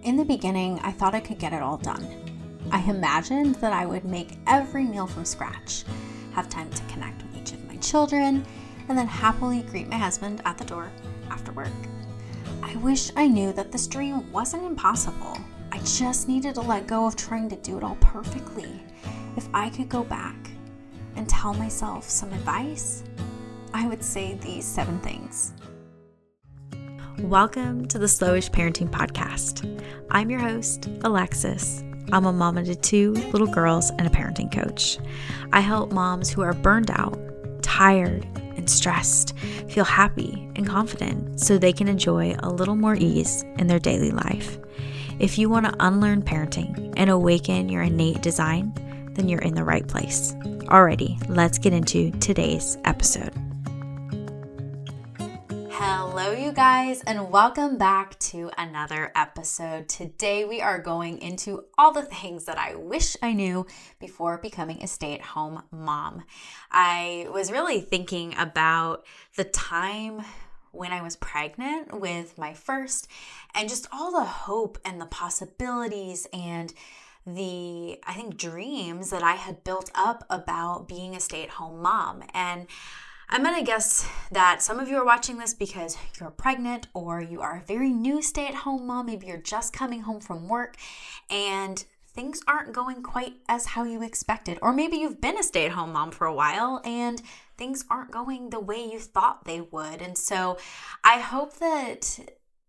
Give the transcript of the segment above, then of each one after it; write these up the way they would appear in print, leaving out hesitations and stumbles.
In the beginning, I thought I could get it all done. I imagined that I would make every meal from scratch, have time to connect with each of my children, and then happily greet my husband at the door after work. I wish I knew that this dream wasn't impossible. I just needed to let go of trying to do it all perfectly. If I could go back and tell myself some advice, I would say these 7 things. Welcome to the Slowish Parenting Podcast. I'm your host, Alexis. I'm a mama to 2 little girls and a parenting coach. I help moms who are burned out, tired, and stressed feel happy and confident so they can enjoy a little more ease in their daily life. If you want to unlearn parenting and awaken your innate design, then you're in the right place. Alrighty, let's get into today's episode. Hello, you guys, and welcome back to another episode. Today, we are going into all the things that I wish I knew before becoming a stay-at-home mom. I was really thinking about the time when I was pregnant with my first, and just all the hope and the possibilities and the, I think, dreams that I had built up about being a stay-at-home mom. And I'm going to guess that some of you are watching this because you're pregnant or you are a very new stay-at-home mom. Maybe you're just coming home from work and things aren't going quite as how you expected. Or maybe you've been a stay-at-home mom for a while and things aren't going the way you thought they would. And so I hope that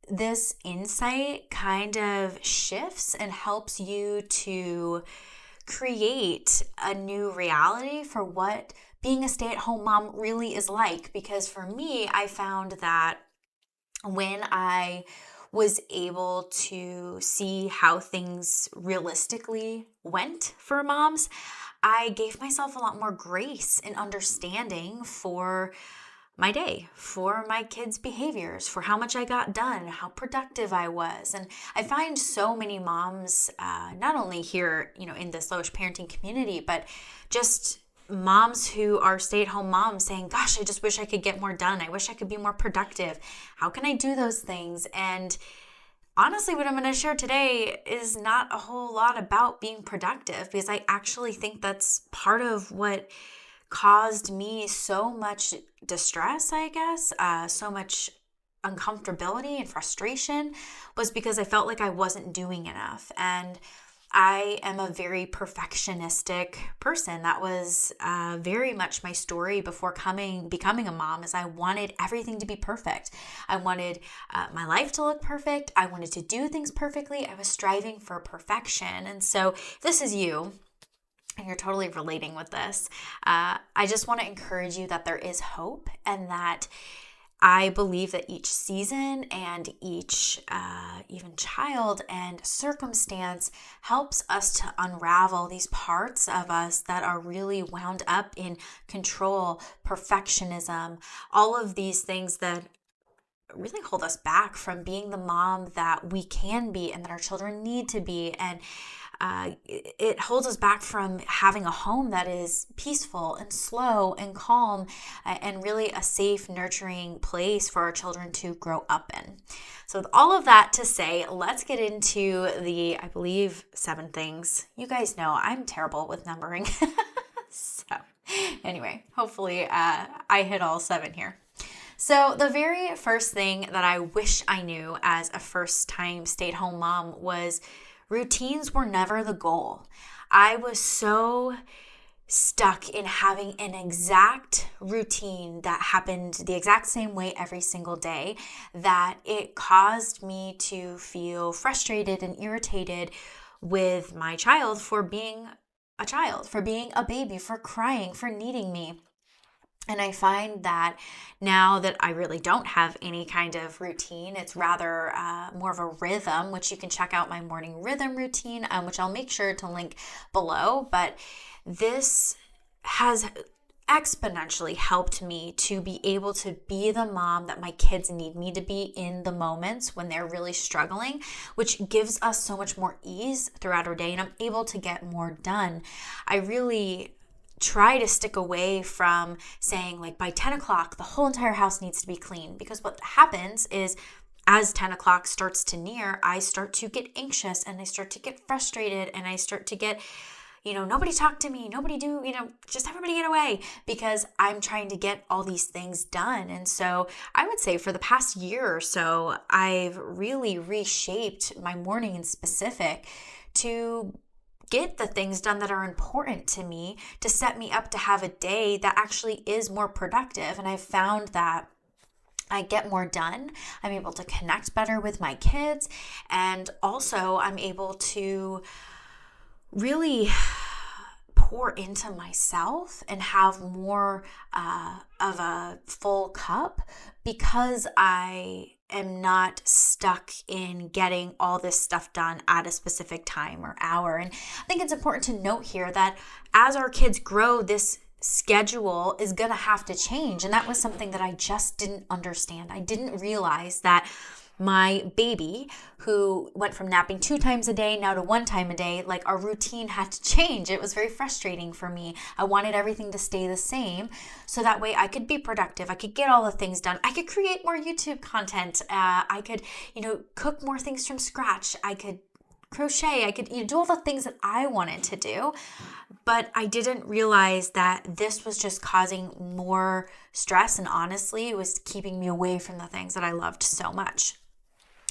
this insight kind of shifts and helps you to create a new reality for what being a stay-at-home mom really is like. Because for me, I found that when I was able to see how things realistically went for moms, I gave myself a lot more grace and understanding for my day, for my kids' behaviors, for how much I got done, how productive I was. And I find so many moms, not only here, in the Slowish parenting community, but just moms who are stay-at-home moms saying, gosh, I just wish I could get more done. I wish I could be more productive. How can I do those things? And honestly, what I'm going to share today is not a whole lot about being productive, because I actually think that's part of what caused me so much distress, I guess, so much uncomfortability and frustration, was because I felt like I wasn't doing enough. And I am a very perfectionistic person. That was very much my story before becoming a mom, is I wanted everything to be perfect. I wanted my life to look perfect. I wanted to do things perfectly. I was striving for perfection. And so if this is you, and you're totally relating with this, I just want to encourage you that there is hope, and that I believe that each season and each even child and circumstance helps us to unravel these parts of us that are really wound up in control, perfectionism, all of these things that really hold us back from being the mom that we can be and that our children need to be. And it holds us back from having a home that is peaceful and slow and calm and really a safe, nurturing place for our children to grow up in. So with all of that to say, let's get into the, I believe, 7 things. You guys know I'm terrible with numbering. So anyway, hopefully I hit all 7 here. So the very first thing that I wish I knew as a first-time stay-at-home mom was routines were never the goal. I was so stuck in having an exact routine that happened the exact same way every single day that it caused me to feel frustrated and irritated with my child for being a child, for being a baby, for crying, for needing me. And I find that now that I really don't have any kind of routine, it's rather more of a rhythm, which you can check out my morning rhythm routine, which I'll make sure to link below. But this has exponentially helped me to be able to be the mom that my kids need me to be in the moments when they're really struggling, which gives us so much more ease throughout our day, and I'm able to get more done. I really try to stick away from saying, like, by 10 o'clock, the whole entire house needs to be clean, because what happens is as 10 o'clock starts to near, I start to get anxious and I start to get frustrated and I start to get, nobody talk to me, nobody do, just everybody get away, because I'm trying to get all these things done. And so I would say for the past year or so, I've really reshaped my morning in specific to get the things done that are important to me, to set me up to have a day that actually is more productive. And I've found that I get more done. I'm able to connect better with my kids. And also I'm able to really pour into myself and have more of a full cup, because I am not stuck in getting all this stuff done at a specific time or hour. And I think it's important to note here that as our kids grow, this schedule is going to have to change. And that was something that I just didn't understand. I didn't realize that my baby, who went from napping 2 times a day now to 1 time a day, like our routine had to change. It was very frustrating for me. I wanted everything to stay the same so that way I could be productive. I could get all the things done. I could create more YouTube content. I could, cook more things from scratch. I could crochet. I could do all the things that I wanted to do. But I didn't realize that this was just causing more stress. And honestly, it was keeping me away from the things that I loved so much.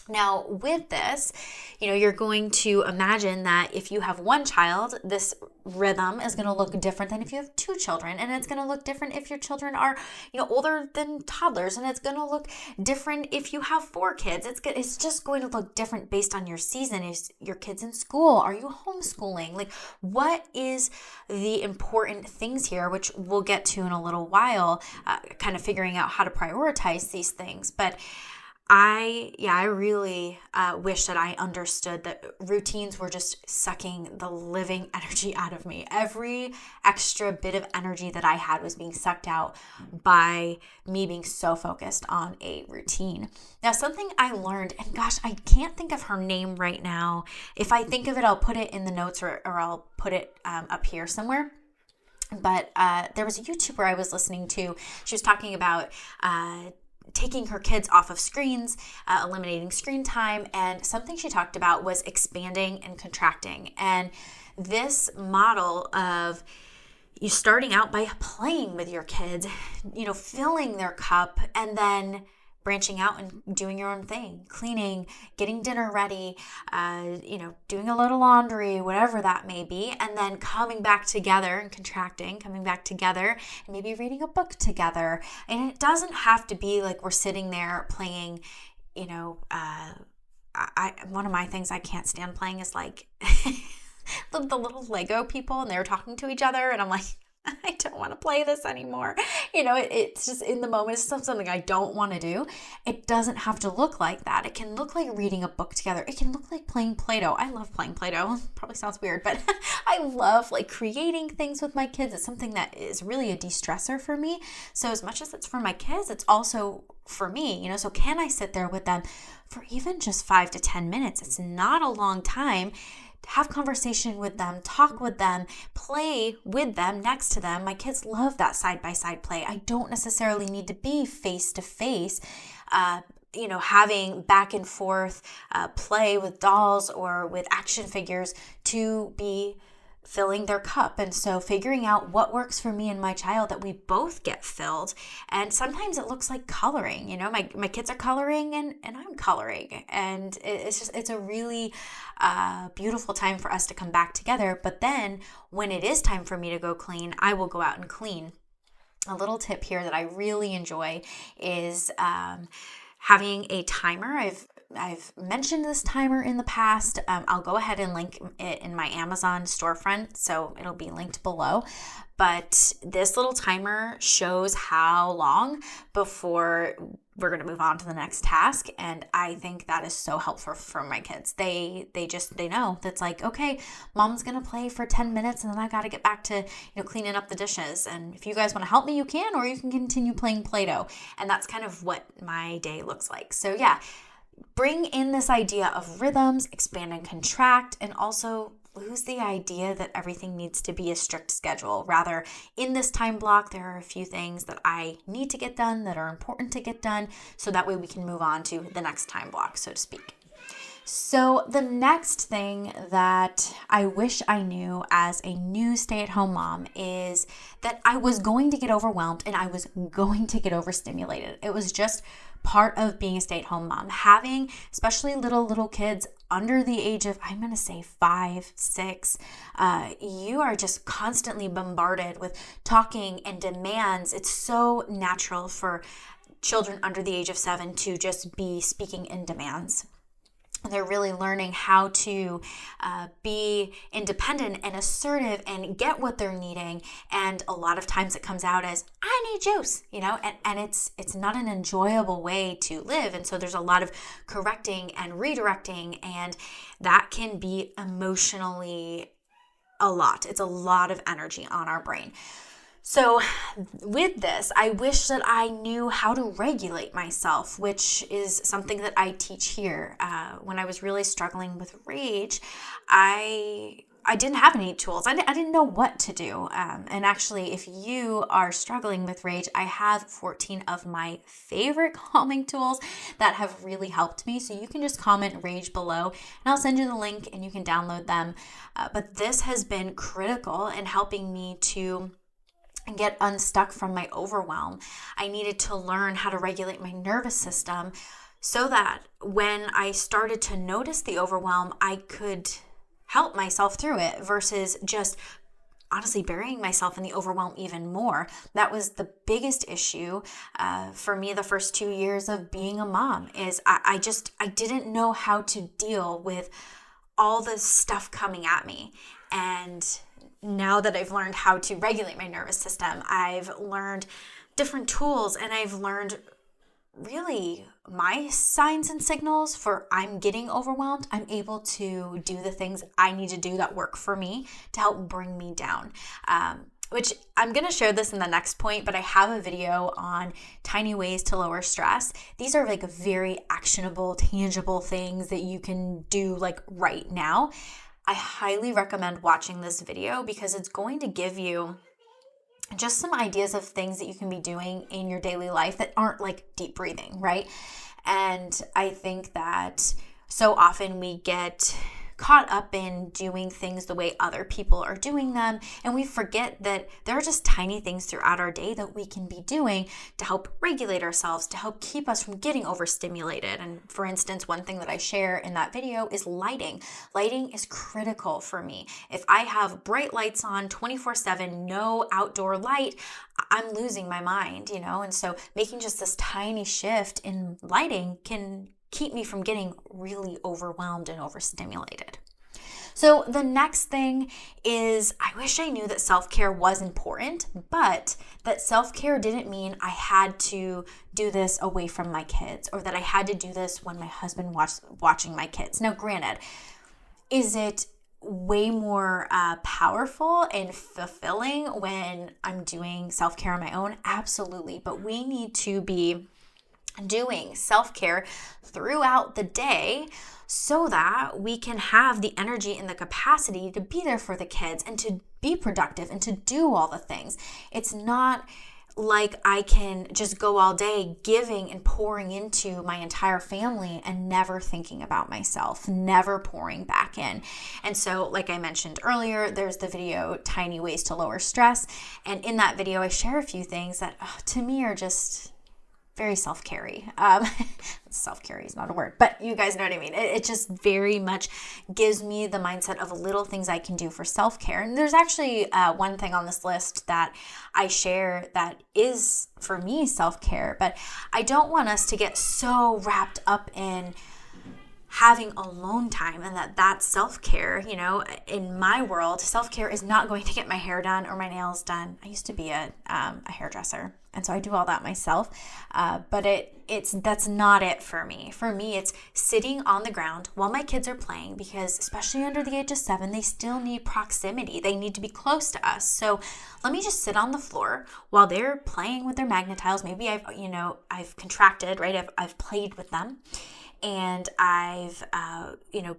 Now, with this, you're going to imagine that if you have 1 child, this rhythm is going to look different than if you have 2 children. And it's going to look different if your children are, older than toddlers. And it's going to look different if you have 4 kids. It's just going to look different based on your season. Is your kids in school? Are you homeschooling? Like, what is the important things here, which we'll get to in a little while, kind of figuring out how to prioritize these things. But I really wish that I understood that routines were just sucking the living energy out of me. Every extra bit of energy that I had was being sucked out by me being so focused on a routine. Now, something I learned, and gosh, I can't think of her name right now. If I think of it, I'll put it in the notes or I'll put it up here somewhere. But there was a YouTuber I was listening to. She was talking about taking her kids off of screens, eliminating screen time. And something she talked about was expanding and contracting. And this model of you starting out by playing with your kids, filling their cup, and then branching out and doing your own thing, cleaning, getting dinner ready, doing a little laundry, whatever that may be, and then coming back together and contracting, coming back together and maybe reading a book together. And it doesn't have to be like we're sitting there playing, one of my things I can't stand playing is like the little Lego people, and they're talking to each other, and I'm like, I don't want to play this anymore. It's just in the moment, it's something I don't want to do. It doesn't have to look like that. It can look like reading a book together. It can look like playing Play-Doh. I love playing Play-Doh. Probably sounds weird, but I love creating things with my kids. It's something that is really a de-stressor for me. So as much as it's for my kids, it's also for me, so can I sit there with them for even just 5 to 10 minutes? It's not a long time. Have conversation with them, talk with them, play with them, next to them. My kids love that side-by-side play. I don't necessarily need to be face-to-face, having back and forth play with dolls or with action figures to be filling their cup. And so figuring out what works for me and my child that we both get filled. And sometimes it looks like coloring, my kids are coloring and I'm coloring. And it's a really beautiful time for us to come back together. But then when it is time for me to go clean, I will go out and clean. A little tip here that I really enjoy is having a timer. I've mentioned this timer in the past. I'll go ahead and link it in my Amazon storefront, so it'll be linked below. But this little timer shows how long before we're going to move on to the next task. And I think that is so helpful for my kids. They know that's like, okay, mom's going to play for 10 minutes and then I got to get back to, cleaning up the dishes. And if you guys want to help me, you can, or you can continue playing Play-Doh. And that's kind of what my day looks like. So yeah, bring in this idea of rhythms, expand and contract, and also lose the idea that everything needs to be a strict schedule. Rather, in this time block, there are a few things that I need to get done that are important to get done, so that way we can move on to the next time block, so to speak. So the next thing that I wish I knew as a new stay-at-home mom is that I was going to get overwhelmed and I was going to get overstimulated. It was just part of being a stay-at-home mom. Having especially little kids under the age of, I'm going to say 5, 6, you are just constantly bombarded with talking and demands. It's so natural for children under the age of 7 to just be speaking in demands. They're really learning how to be independent and assertive and get what they're needing. And a lot of times it comes out as, I need juice, and it's not an enjoyable way to live. And so there's a lot of correcting and redirecting, and that can be emotionally a lot. It's a lot of energy on our brain. So with this, I wish that I knew how to regulate myself, which is something that I teach here. When I was really struggling with rage, I didn't have any tools. I didn't know what to do. And actually, if you are struggling with rage, I have 14 of my favorite calming tools that have really helped me. So you can just comment rage below and I'll send you the link and you can download them. But this has been critical in helping me to get unstuck from my overwhelm. I needed to learn how to regulate my nervous system so that when I started to notice the overwhelm, I could help myself through it versus just honestly burying myself in the overwhelm even more. That was the biggest issue for me the first 2 years of being a mom is I didn't know how to deal with all the stuff coming at me. And now that I've learned how to regulate my nervous system, I've learned different tools and I've learned really my signs and signals for I'm getting overwhelmed. I'm able to do the things I need to do that work for me to help bring me down. Which I'm going to share this in the next point, but I have a video on tiny ways to lower stress. These are like very actionable, tangible things that you can do like right now. I highly recommend watching this video because it's going to give you just some ideas of things that you can be doing in your daily life that aren't like deep breathing, right? And I think that so often we get caught up in doing things the way other people are doing them, and we forget that there are just tiny things throughout our day that we can be doing to help regulate ourselves, to help keep us from getting overstimulated. And for instance, one thing that I share in that video is lighting. Lighting is critical for me. If I have bright lights on 24/7, no outdoor light, I'm losing my mind, and so making just this tiny shift in lighting can keep me from getting really overwhelmed and overstimulated. So the next thing is I wish I knew that self-care was important, but that self-care didn't mean I had to do this away from my kids or that I had to do this when my husband watching my kids. Now, granted, is it way more powerful and fulfilling when I'm doing self-care on my own? Absolutely. But we need to be doing self-care throughout the day so that we can have the energy and the capacity to be there for the kids and to be productive and to do all the things. It's not like I can just go all day giving and pouring into my entire family and never thinking about myself, never pouring back in. And so, like I mentioned earlier, there's the video, Tiny Ways to Lower Stress. And in that video, I share a few things that to me are just very self-carry. Self-carry is not a word, but you guys know what I mean. It just very much gives me the mindset of little things I can do for self-care. And there's actually one thing on this list that I share that is, for me, self-care. But I don't want us to get so wrapped up in having alone time and that's self-care. In my world, self-care is not going to get my hair done or my nails done. I used to be a hairdresser, and so I do all that myself. But that's not it for me. For me, it's sitting on the ground while my kids are playing, because especially under the age of 7, they still need proximity. They need to be close to us. So let me just sit on the floor while they're playing with their magnet tiles. Maybe I've contracted, right? I've played with them. and I've,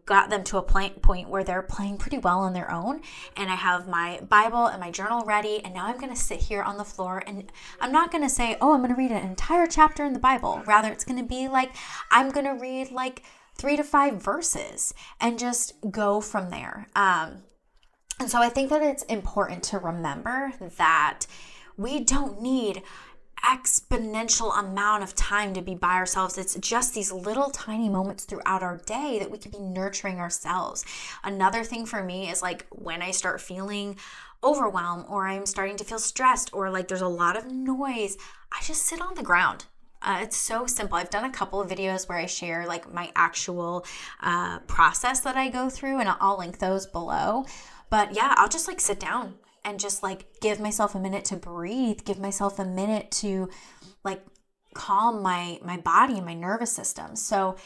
got them to a point where they're playing pretty well on their own. And I have my Bible and my journal ready. And now I'm going to sit here on the floor, and I'm not going to say, oh, I'm going to read an entire chapter in the Bible. Rather, it's going to be like, I'm going to read like 3 to 5 verses and just go from there. And so I think that it's important to remember that we don't need exponential amount of time to be by ourselves. It's just these little tiny moments throughout our day that we can be nurturing ourselves. Another thing for me is like when I start feeling overwhelmed, or I'm starting to feel stressed, or like there's a lot of noise, I just sit on the ground. It's so simple. I've done a couple of videos where I share like my actual process that I go through, and I'll link those below. But yeah, I'll just like sit down and just like give myself a minute to breathe, give myself a minute to like calm my body and my nervous system. So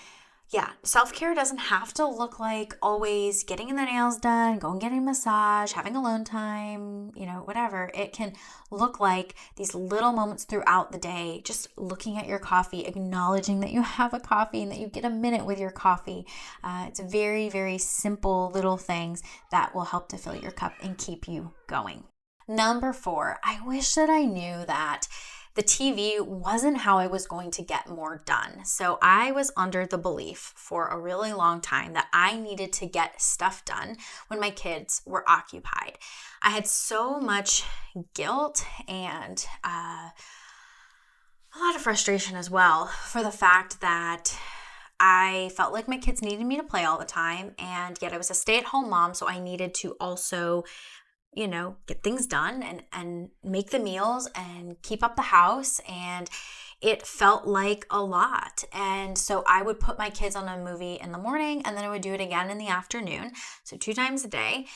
yeah, self-care doesn't have to look like always getting the nails done, going getting a massage, having alone time, whatever. It can look like these little moments throughout the day, just looking at your coffee, acknowledging that you have a coffee and that you get a minute with your coffee. It's very, very simple little things that will help to fill your cup and keep you going. Number 4, I wish that I knew that the TV wasn't how I was going to get more done. So I was under the belief for a really long time that I needed to get stuff done when my kids were occupied. I had so much guilt and a lot of frustration as well for the fact that I felt like my kids needed me to play all the time, and yet I was a stay-at-home mom, so I needed to also get things done and make the meals and keep up the house. And it felt like a lot. And so I would put my kids on a movie in the morning, and then I would do it again in the afternoon. So 2 times a day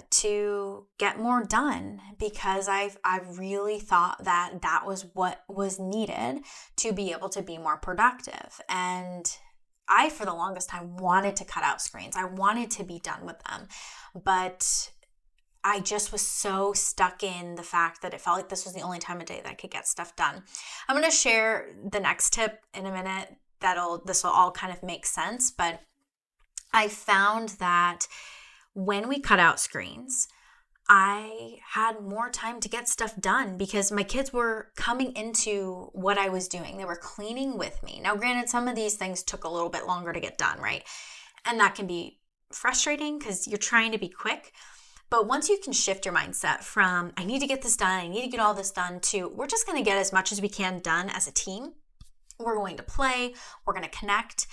to get more done, because I really thought that was what was needed to be able to be more productive. And I, for the longest time, wanted to cut out screens. I wanted to be done with them. But I just was so stuck in the fact that it felt like this was the only time of day that I could get stuff done. I'm going to share the next tip in a minute. This will all kind of make sense. But I found that when we cut out screens, I had more time to get stuff done because my kids were coming into what I was doing. They were cleaning with me. Now, granted, some of these things took a little bit longer to get done, right? And that can be frustrating because you're trying to be quick. But once you can shift your mindset from, I need to get this done, I need to get all this done, to we're just going to get as much as we can done as a team. We're going to play. We're going to connect.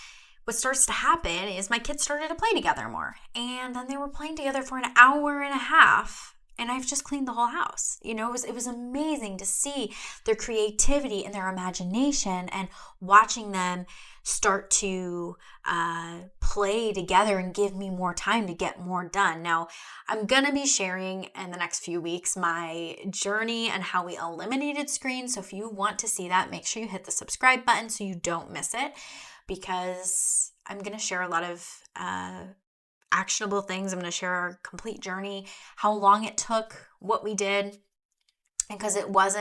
What starts to happen is my kids started to play together more. And then they were playing together for an hour and a half. And I've just cleaned the whole house. It was amazing to see their creativity and their imagination, and watching them start to play together and give me more time to get more done. Now, I'm going to be sharing in the next few weeks my journey and how we eliminated screens. So if you want to see that, make sure you hit the subscribe button so you don't miss it, because I'm going to share a lot of actionable things. I'm going to share our complete journey, how long it took, what we did, because it was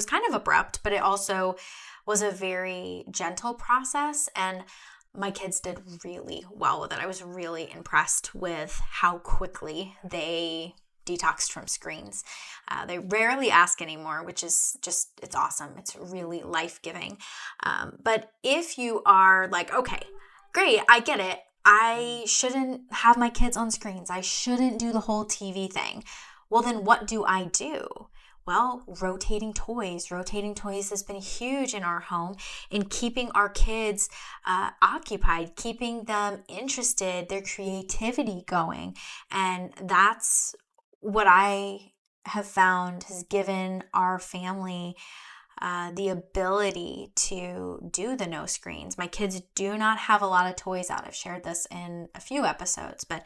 kind of abrupt, but it also was a very gentle process, and my kids did really well with it. I was really impressed with how quickly they detoxed from screens. They rarely ask anymore, which is it's awesome. It's really life-giving. But if you are like, okay, great, I get it. I shouldn't have my kids on screens. I shouldn't do the whole TV thing. Well, then what do I do? Well, rotating toys. Rotating toys has been huge in our home in keeping our kids occupied, keeping them interested, their creativity going. And that's what I have found has given our family the ability to do the no screens. My kids do not have a lot of toys out. I've shared this in a few episodes, but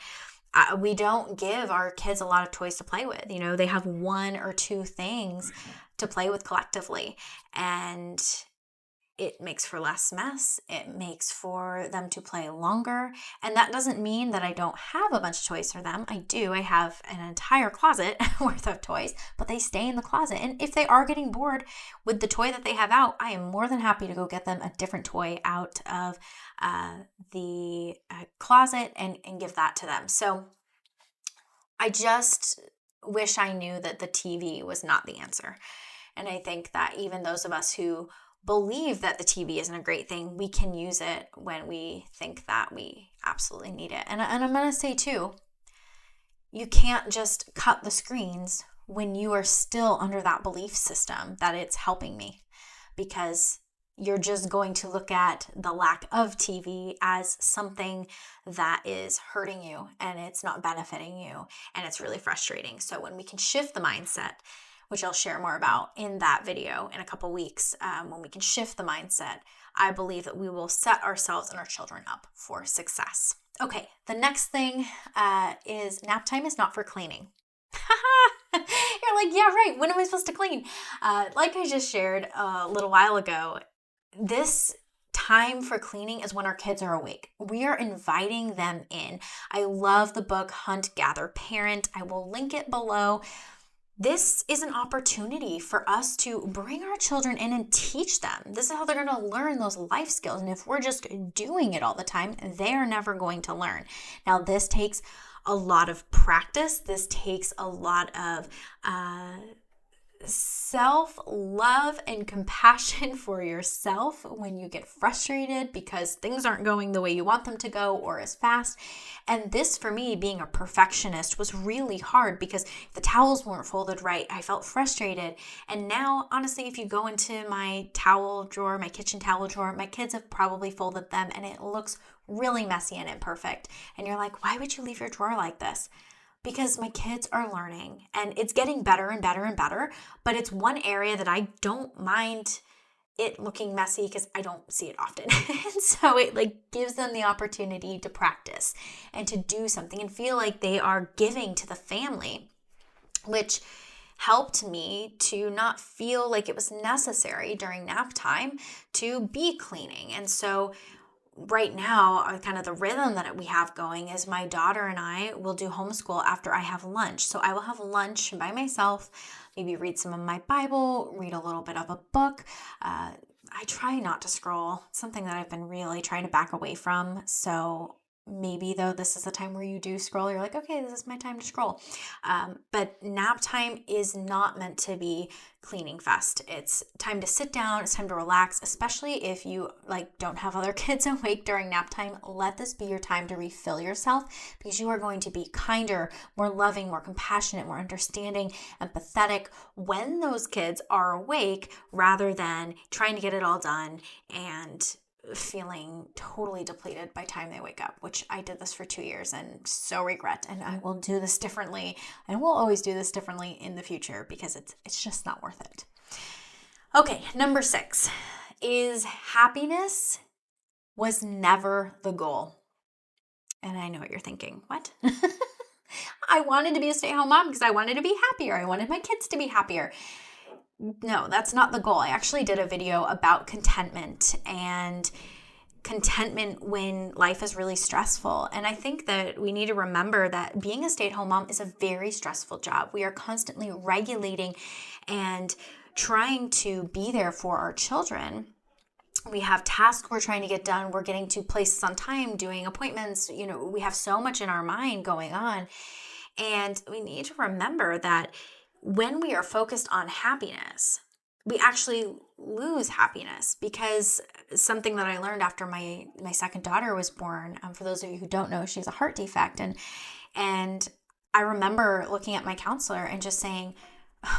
we don't give our kids a lot of toys to play with. They have 1 or 2 things to play with collectively. And It makes for less mess. It makes for them to play longer. And that doesn't mean that I don't have a bunch of toys for them. I do. I have an entire closet worth of toys, but they stay in the closet. And if they are getting bored with the toy that they have out, I am more than happy to go get them a different toy out of the closet and give that to them. So I just wish I knew that the TV was not the answer. And I think that even those of us who believe that the TV isn't a great thing, we can use it when we think that we absolutely need it. And I'm going to say too, you can't just cut the screens when you are still under that belief system that it's helping me, because you're just going to look at the lack of TV as something that is hurting you and it's not benefiting you, and it's really frustrating. So when we can shift the mindset, which I'll share more about in that video in a couple weeks, when we can shift the mindset, I believe that we will set ourselves and our children up for success. Okay, the next thing is nap time is not for cleaning. You're like, yeah, right. When am I supposed to clean? Like I just shared a little while ago, this time for cleaning is when our kids are awake. We are inviting them in. I love the book Hunt, Gather, Parent. I will link it below. This is an opportunity for us to bring our children in and teach them. This is how they're going to learn those life skills. And if we're just doing it all the time, they're never going to learn. Now, this takes a lot of practice. This takes a lot of self-love and compassion for yourself when you get frustrated because things aren't going the way you want them to go or as fast. And this, for me, being a perfectionist, was really hard because if the towels weren't folded right, I felt frustrated. And now, honestly, if you go into my towel drawer, my kitchen towel drawer, my kids have probably folded them and it looks really messy and imperfect. And you're like, why would you leave your drawer like this? Because my kids are learning and it's getting better and better and better, but it's one area that I don't mind it looking messy because I don't see it often. And so it gives them the opportunity to practice and to do something and feel like they are giving to the family, which helped me to not feel like it was necessary during nap time to be cleaning. And so right now, kind of the rhythm that we have going is my daughter and I will do homeschool after I have lunch. So I will have lunch by myself, maybe read some of my Bible, read a little bit of a book. I try not to scroll. It's something that I've been really trying to back away from. So maybe though this is the time where you do scroll, you're like, okay, this is my time to scroll. But nap time is not meant to be cleaning fest. It's time to sit down. It's time to relax, especially if you don't have other kids awake during nap time. Let this be your time to refill yourself because you are going to be kinder, more loving, more compassionate, more understanding, empathetic when those kids are awake rather than trying to get it all done and feeling totally depleted by the time they wake up, which I did this for 2 years and so regret. And I will do this differently and we'll always do this differently in the future because it's just not worth it. Okay, number 6 is happiness was never the goal. And I know what you're thinking. What? I wanted to be a stay-at-home mom because I wanted to be happier. I wanted my kids to be happier. No, that's not the goal. I actually did a video about contentment and contentment when life is really stressful. And I think that we need to remember that being a stay-at-home mom is a very stressful job. We are constantly regulating and trying to be there for our children. We have tasks we're trying to get done. We're getting to places on time, doing appointments. We have so much in our mind going on. And we need to remember that when we are focused on happiness, we actually lose happiness because something that I learned after my second daughter was born, for those of you who don't know, she has a heart defect. And I remember looking at my counselor and just saying,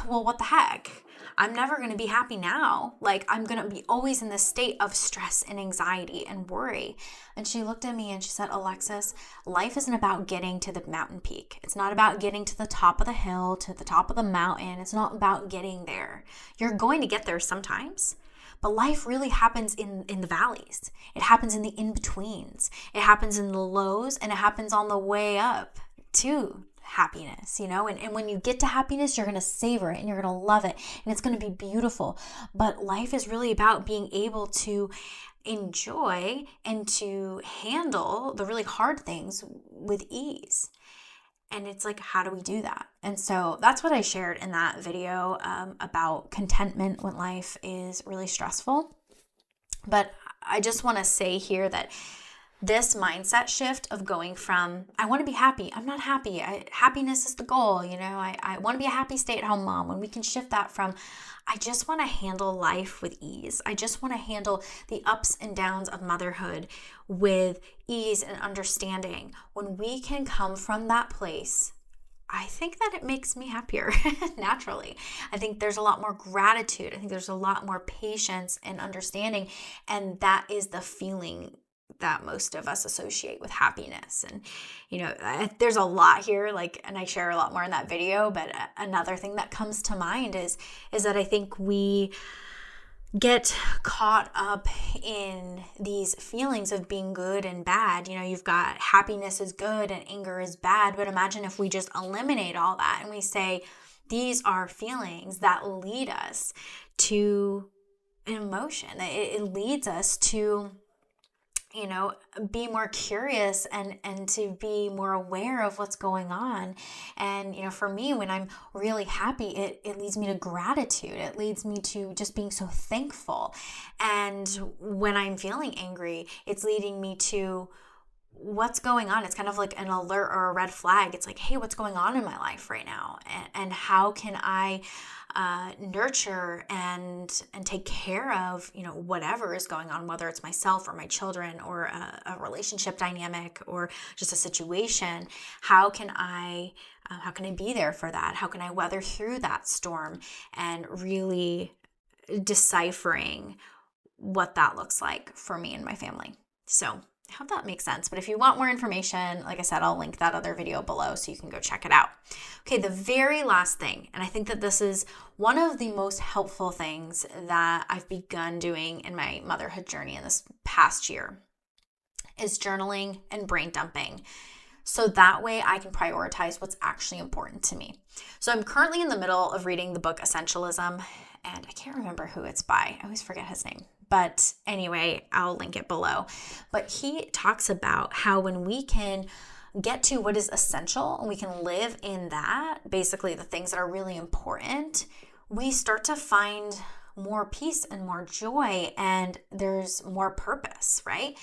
well, what the heck? I'm never going to be happy now. I'm going to be always in this state of stress and anxiety and worry. And she looked at me and she said, Alexis, life isn't about getting to the mountain peak. It's not about getting to the top of the hill, to the top of the mountain. It's not about getting there. You're going to get there sometimes. But life really happens in the valleys. It happens in the in-betweens. It happens in the lows and it happens on the way up to happiness, and when you get to happiness, you're going to savor it and you're going to love it and it's going to be beautiful. But life is really about being able to enjoy and to handle the really hard things with ease. And it's like, how do we do that? And so that's what I shared in that video about contentment when life is really stressful. But I just want to say here that this mindset shift of going from, I want to be happy, I'm not happy, happiness is the goal, I want to be a happy stay-at-home mom, when we can shift that from, I just want to handle life with ease. I just want to handle the ups and downs of motherhood with ease and understanding. When we can come from that place, I think that it makes me happier naturally. I think there's a lot more gratitude. I think there's a lot more patience and understanding. And that is the feeling that most of us associate with happiness. And, there's a lot here, and I share a lot more in that video, but another thing that comes to mind is that I think we get caught up in these feelings of being good and bad. You've got happiness is good and anger is bad, but imagine if we just eliminate all that and we say, these are feelings that lead us to an emotion. It leads us to be more curious and to be more aware of what's going on. And, for me, when I'm really happy, it leads me to gratitude. It leads me to just being so thankful. And when I'm feeling angry, it's leading me to what's going on. It's kind of like an alert or a red flag. It's like, hey, what's going on in my life right now? And how can I nurture and take care of, whatever is going on, whether it's myself or my children or a relationship dynamic or just a situation. How can I be there for that? How can I weather through that storm? And really deciphering what that looks like for me and my family. So I hope that makes sense. But if you want more information, like I said, I'll link that other video below so you can go check it out. Okay, the very last thing, and I think that this is one of the most helpful things that I've begun doing in my motherhood journey in this past year, is journaling and brain dumping. So that way I can prioritize what's actually important to me. So I'm currently in the middle of reading the book Essentialism, and I can't remember who it's by. I always forget his name. But anyway, I'll link it below. But he talks about how when we can get to what is essential and we can live in that, basically the things that are really important, we start to find more peace and more joy, and there's more purpose, right?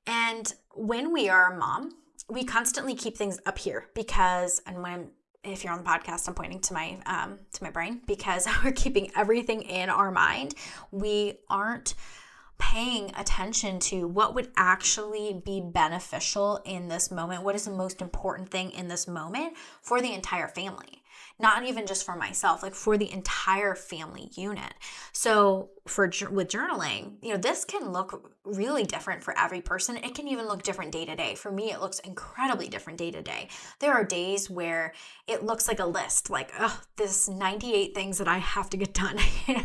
And when we are a mom, we constantly keep things up here because, if you're on the podcast, I'm pointing to my brain, because we're keeping everything in our mind. We aren't paying attention to what would actually be beneficial in this moment. What is the most important thing in this moment for the entire family? Not even just for myself, like for the entire family unit. So with journaling, this can look really different for every person. It can even look different day to day. For me, it looks incredibly different day to day. There are days where it looks like a list, like, this 98 things that I have to get done, and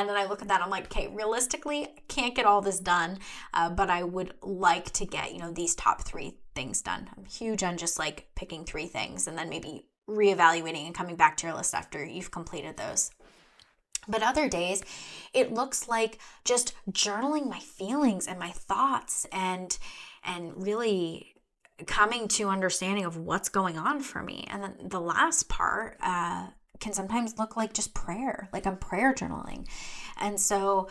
then I look at that, I'm like, okay, realistically, I can't get all this done, but I would like to get, these top 3 things done. I'm huge on just like picking 3 things and then maybe reevaluating and coming back to your list after you've completed those. But other days, it looks like just journaling my feelings and my thoughts and really coming to understanding of what's going on for me. And then the last part can sometimes look like just prayer, like I'm prayer journaling. And so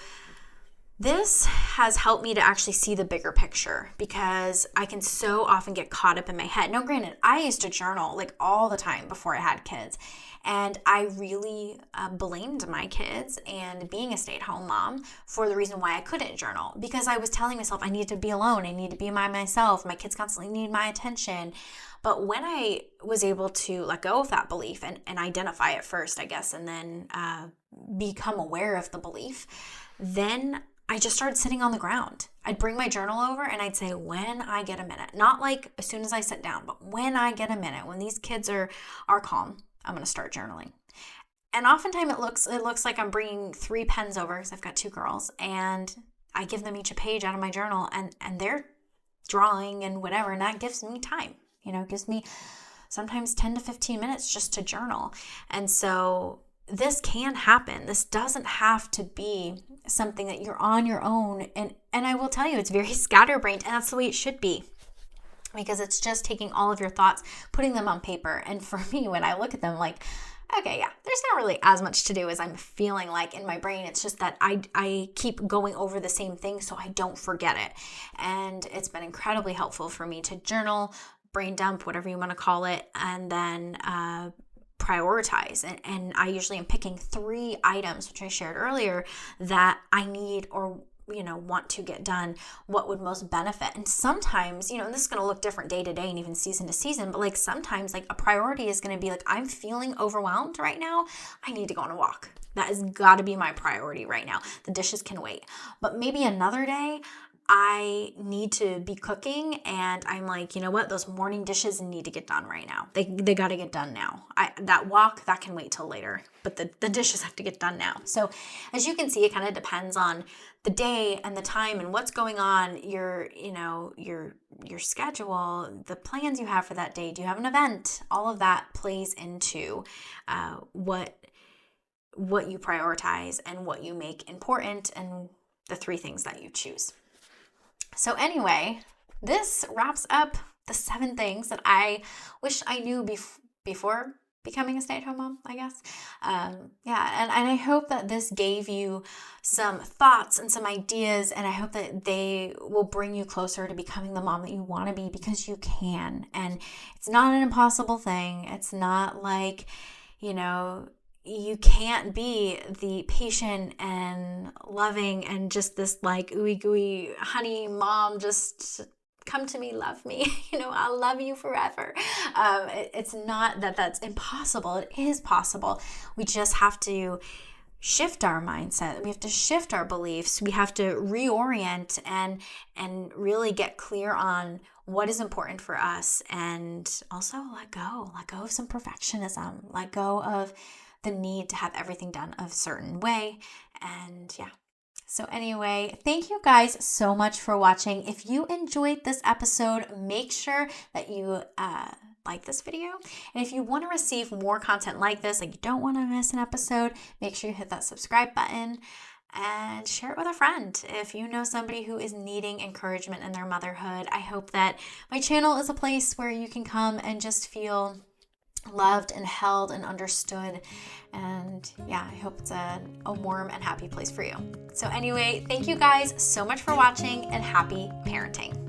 this has helped me to actually see the bigger picture, because I can so often get caught up in my head. Now, granted, I used to journal like all the time before I had kids, and I really blamed my kids and being a stay-at-home mom for the reason why I couldn't journal, because I was telling myself I need to be alone, I need to be by myself, my kids constantly need my attention. But when I was able to let go of that belief and identify it first, I guess, and then become aware of the belief, then I just started sitting on the ground. I'd bring my journal over and I'd say, when I get a minute, not like as soon as I sit down, but when I get a minute, when these kids are calm, I'm going to start journaling. And oftentimes it looks like I'm bringing 3 pens over, because I've got 2 girls, and I give them each a page out of my journal, and they're drawing and whatever, and that gives me time. It gives me sometimes 10 to 15 minutes just to journal. And so this can happen. This doesn't have to be something that you're on your own. And I will tell you, it's very scatterbrained, and that's the way it should be, because it's just taking all of your thoughts, putting them on paper. And for me, when I look at them, like, okay, yeah, there's not really as much to do as I'm feeling like in my brain. It's just that I keep going over the same thing so I don't forget it. And it's been incredibly helpful for me to journal, brain dump, whatever you want to call it, and then prioritize. And I usually am picking 3 items, which I shared earlier, that I need or want to get done, what would most benefit. And sometimes, and this is going to look different day to day and even season to season, but like sometimes like a priority is going to be like, I'm feeling overwhelmed right now. I need to go on a walk. That has got to be my priority right now. The dishes can wait. But maybe another day, I need to be cooking and I'm like, you know what? Those morning dishes need to get done right now. They got to get done now. That walk, that can wait till later, but the dishes have to get done now. So as you can see, it kind of depends on the day and the time and what's going on, your schedule, the plans you have for that day. Do you have an event? All of that plays into what you prioritize and what you make important, and the 3 things that you choose. So anyway, this wraps up the 7 things that I wish I knew before becoming a stay-at-home mom, I guess. And I hope that this gave you some thoughts and some ideas, and I hope that they will bring you closer to becoming the mom that you want to be, because you can. And it's not an impossible thing. It's not like, you can't be the patient and loving and just this like ooey gooey honey mom, just come to me, love me, I'll love you forever. It's not that that's impossible. It is possible. We just have to shift our mindset. We have to shift our beliefs. We have to reorient and really get clear on what is important for us, and also let go of some perfectionism, let go of the need to have everything done a certain way. And yeah. So anyway, thank you guys so much for watching. If you enjoyed this episode, make sure that you like this video. And if you want to receive more content like this, like you don't want to miss an episode, make sure you hit that subscribe button and share it with a friend. If you know somebody who is needing encouragement in their motherhood, I hope that my channel is a place where you can come and just feel loved and held and understood. And yeah, I hope it's a warm and happy place for you. So anyway, thank you guys so much for watching, and happy parenting.